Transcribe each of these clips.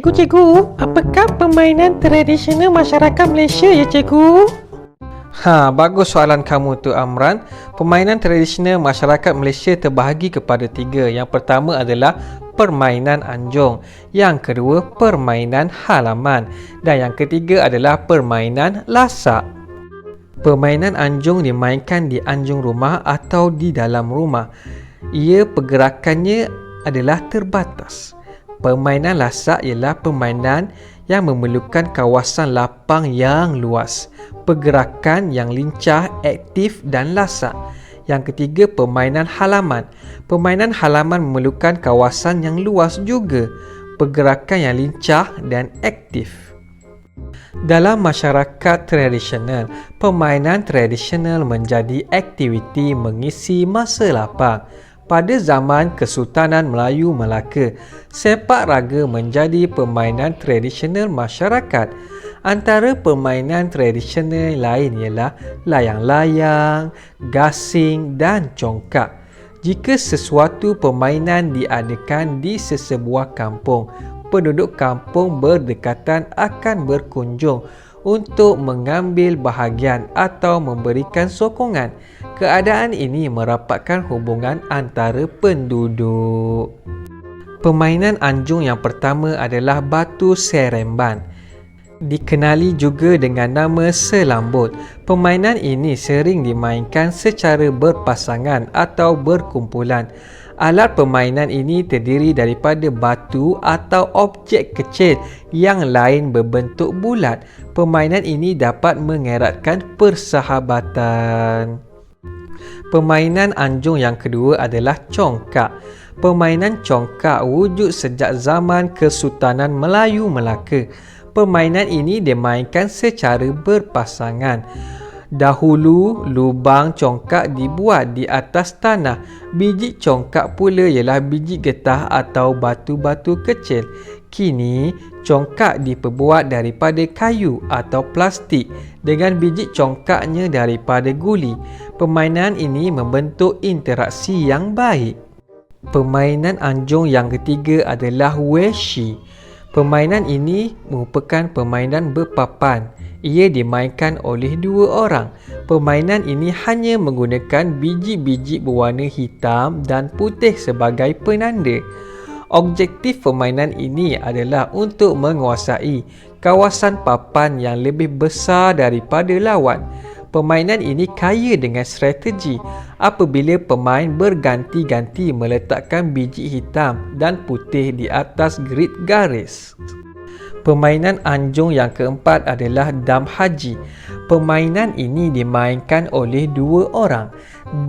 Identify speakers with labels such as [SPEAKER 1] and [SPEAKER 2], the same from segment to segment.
[SPEAKER 1] Cikgu, apakah permainan tradisional masyarakat Malaysia ya cikgu?
[SPEAKER 2] Bagus soalan kamu tu Amran. Permainan tradisional masyarakat Malaysia terbahagi kepada 3. Yang pertama adalah permainan anjung, yang kedua permainan halaman, dan yang ketiga adalah permainan lasak. Permainan anjung dimainkan di anjung rumah atau di dalam rumah. Ia pergerakannya adalah terbatas. Permainan lasak ialah permainan yang memerlukan kawasan lapang yang luas, pergerakan yang lincah, aktif dan lasak. Yang ketiga, permainan halaman. Permainan halaman memerlukan kawasan yang luas juga, pergerakan yang lincah dan aktif. Dalam masyarakat tradisional, permainan tradisional menjadi aktiviti mengisi masa lapang. Pada zaman Kesultanan Melayu Melaka, sepak raga menjadi permainan tradisional masyarakat. Antara permainan tradisional lain ialah layang-layang, gasing dan congkak. Jika sesuatu permainan diadakan di sesebuah kampung, penduduk kampung berdekatan akan berkunjung untuk mengambil bahagian atau memberikan sokongan. Keadaan ini merapatkan hubungan antara penduduk. Permainan anjung yang pertama adalah batu seremban. Dikenali juga dengan nama selambut. Permainan ini sering dimainkan secara berpasangan atau berkumpulan. Alat permainan ini terdiri daripada batu atau objek kecil yang lain berbentuk bulat. Permainan ini dapat mengeratkan persahabatan. Permainan anjung yang kedua adalah congkak. Permainan congkak wujud sejak zaman Kesultanan Melayu Melaka. Permainan ini dimainkan secara berpasangan. Dahulu, lubang congkak dibuat di atas tanah. Biji congkak pula ialah biji getah atau batu-batu kecil. Kini, congkak diperbuat daripada kayu atau plastik dengan biji congkaknya daripada guli. Permainan ini membentuk interaksi yang baik. Permainan anjung yang ketiga adalah weshi. Permainan ini merupakan permainan berpapan. Ia dimainkan oleh 2 orang. Permainan ini hanya menggunakan biji-biji berwarna hitam dan putih sebagai penanda. Objektif permainan ini adalah untuk menguasai kawasan papan yang lebih besar daripada lawan. Permainan ini kaya dengan strategi apabila pemain berganti-ganti meletakkan biji hitam dan putih di atas grid garis. Permainan anjung yang keempat adalah dam haji. Permainan ini dimainkan oleh 2 orang.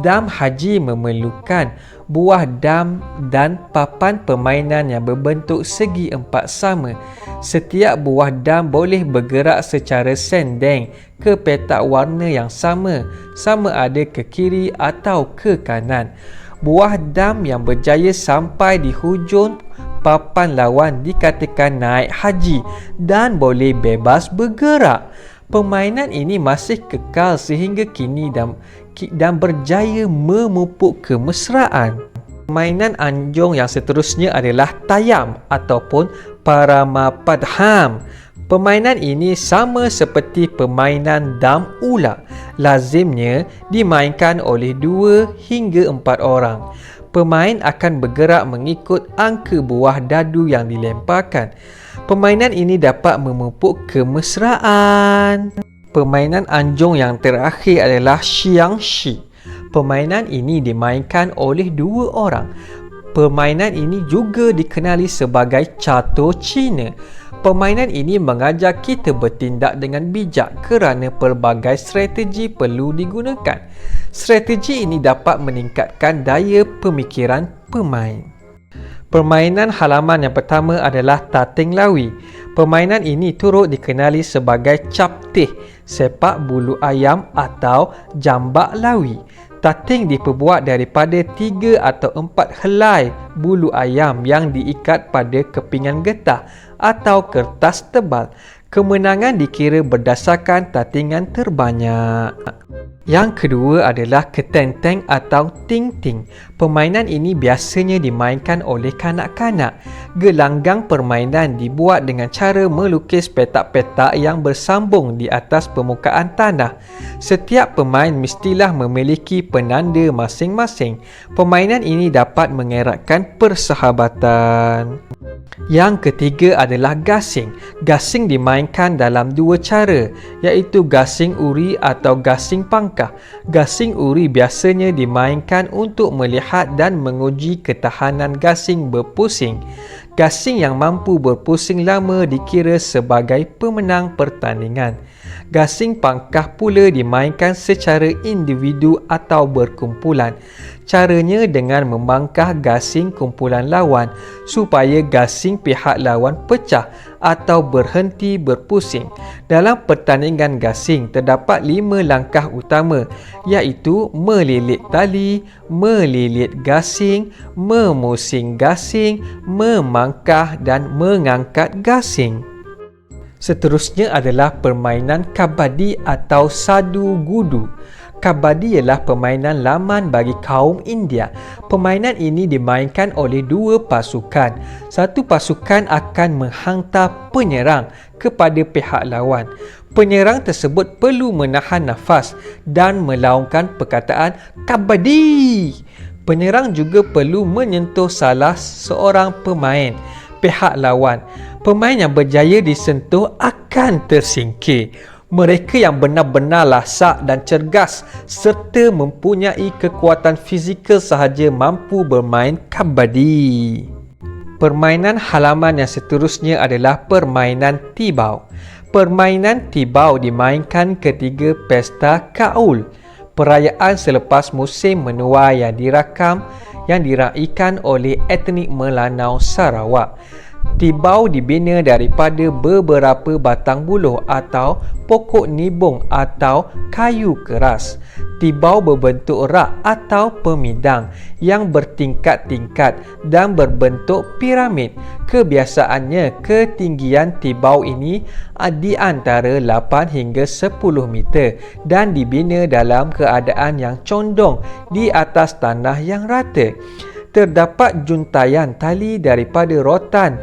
[SPEAKER 2] Dam haji memerlukan buah dam dan papan permainan yang berbentuk segi empat sama. Setiap buah dam boleh bergerak secara sendeng ke petak warna yang sama, sama ada ke kiri atau ke kanan. Buah dam yang berjaya sampai di hujung papan lawan dikatakan naik haji dan boleh bebas bergerak. Permainan ini masih kekal sehingga kini dan berjaya memupuk kemesraan. Permainan anjung yang seterusnya adalah tayam ataupun paramapadham. Permainan ini sama seperti permainan dam ular. Lazimnya dimainkan oleh 2 hingga 4 orang. Pemain akan bergerak mengikut angka buah dadu yang dilemparkan. Permainan ini dapat memupuk kemesraan. Permainan anjung yang terakhir adalah xiangxi. Permainan ini dimainkan oleh 2 orang. Permainan ini juga dikenali sebagai catur Cina. Permainan ini mengajar kita bertindak dengan bijak kerana pelbagai strategi perlu digunakan. Strategi ini dapat meningkatkan daya pemikiran pemain. Permainan halaman yang pertama adalah tating lawi. Permainan ini turut dikenali sebagai captih, sepak bulu ayam atau jambak lawi. Tating diperbuat daripada 3 atau 4 helai bulu ayam yang diikat pada kepingan getah atau kertas tebal. Kemenangan dikira berdasarkan tatingan terbanyak. Yang kedua adalah ketenteng atau ting-ting. Permainan ini biasanya dimainkan oleh kanak-kanak. Gelanggang permainan dibuat dengan cara melukis petak-petak yang bersambung di atas permukaan tanah. Setiap pemain mestilah memiliki penanda masing-masing. Permainan ini dapat mengeratkan persahabatan. Yang ketiga adalah gasing. Gasing dimainkan dalam dua cara, iaitu gasing uri atau gasing pangkah. Gasing uri biasanya dimainkan untuk melihat dan menguji ketahanan gasing berpusing. Gasing yang mampu berpusing lama dikira sebagai pemenang pertandingan. Gasing pangkah pula dimainkan secara individu atau berkumpulan. Caranya dengan membangkah gasing kumpulan lawan supaya gasing pihak lawan pecah atau berhenti berpusing. Dalam pertandingan gasing terdapat 5 langkah utama, iaitu melilit tali, melilit gasing, memusing gasing, memangkah dan mengangkat gasing. Seterusnya adalah permainan kabadi atau sadu gudu. Kabadi ialah permainan laman bagi kaum India. Permainan ini dimainkan oleh dua pasukan. Satu pasukan akan menghantar penyerang kepada pihak lawan. Penyerang tersebut perlu menahan nafas dan melaungkan perkataan kabadi. Penyerang juga perlu menyentuh salah seorang pemain pihak lawan. Pemain yang berjaya disentuh akan tersingkir. Mereka yang benar-benar lasak dan cergas serta mempunyai kekuatan fizikal sahaja mampu bermain kabadi. Permainan halaman yang seterusnya adalah permainan tibau. Permainan tibau dimainkan ketika pesta Kaul, perayaan selepas musim menuai yang diraikan oleh etnik Melanau Sarawak. Tibau dibina daripada beberapa batang buluh atau pokok nibung atau kayu keras. Tibau berbentuk rak atau pemidang yang bertingkat-tingkat dan berbentuk piramid. Kebiasaannya, ketinggian tibau ini di antara 8 hingga 10 meter dan dibina dalam keadaan yang condong di atas tanah yang rata. Terdapat juntaian tali daripada rotan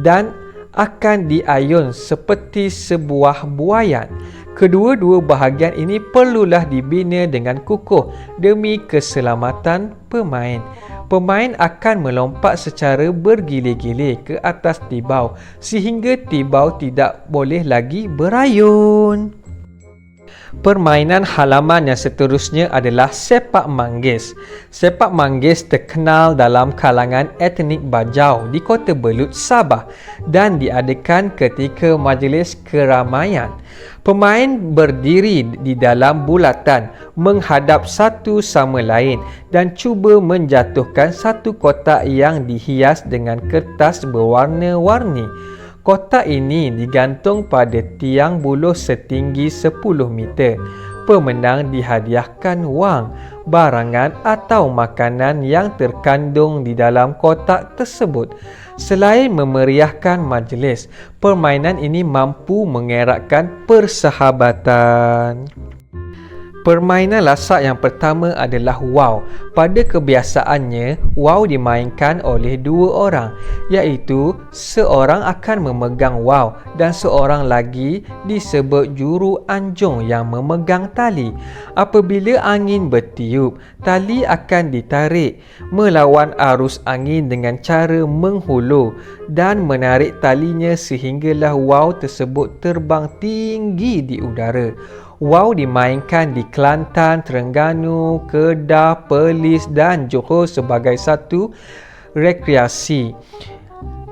[SPEAKER 2] dan akan diayun seperti sebuah buaian. Kedua-dua bahagian ini perlulah dibina dengan kukuh demi keselamatan pemain. Pemain akan melompat secara bergilir-gilir ke atas tibau sehingga tibau tidak boleh lagi berayun. Permainan halaman yang seterusnya adalah sepak manggis. Sepak manggis terkenal dalam kalangan etnik Bajau di Kota Belud, Sabah dan diadakan ketika majlis keramaian. Pemain berdiri di dalam bulatan menghadap satu sama lain dan cuba menjatuhkan satu kotak yang dihias dengan kertas berwarna-warni. Kotak ini digantung pada tiang buluh setinggi 10 meter. Pemenang dihadiahkan wang, barangan atau makanan yang terkandung di dalam kotak tersebut. Selain memeriahkan majlis, permainan ini mampu mengeratkan persahabatan. Permainan lasak yang pertama adalah waw. Pada kebiasaannya, waw dimainkan oleh dua orang, iaitu seorang akan memegang waw dan seorang lagi disebut juru anjung yang memegang tali. Apabila angin bertiup, tali akan ditarik melawan arus angin dengan cara menghulur dan menarik talinya sehinggalah waw tersebut terbang tinggi di udara. Waw dimainkan di Kelantan, Terengganu, Kedah, Perlis dan Johor sebagai satu rekreasi.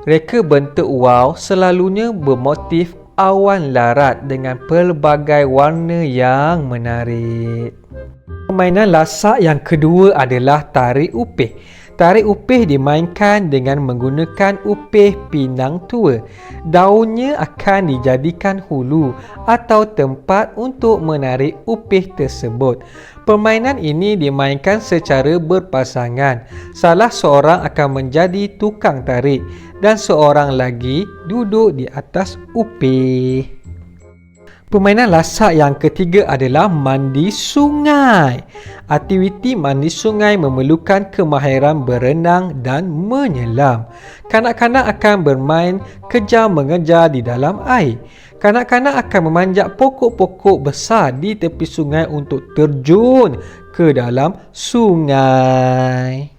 [SPEAKER 2] Reka bentuk waw selalunya bermotif awan larat dengan pelbagai warna yang menarik. Permainan lasak yang kedua adalah tarik upih. Tarik upih dimainkan dengan menggunakan upih pinang tua. Daunnya akan dijadikan hulu atau tempat untuk menarik upih tersebut. Permainan ini dimainkan secara berpasangan. Salah seorang akan menjadi tukang tarik dan seorang lagi duduk di atas upih. Permainan lasak yang ketiga adalah mandi sungai. Aktiviti mandi sungai memerlukan kemahiran berenang dan menyelam. Kanak-kanak akan bermain kejar-mengejar di dalam air. Kanak-kanak akan memanjat pokok-pokok besar di tepi sungai untuk terjun ke dalam sungai.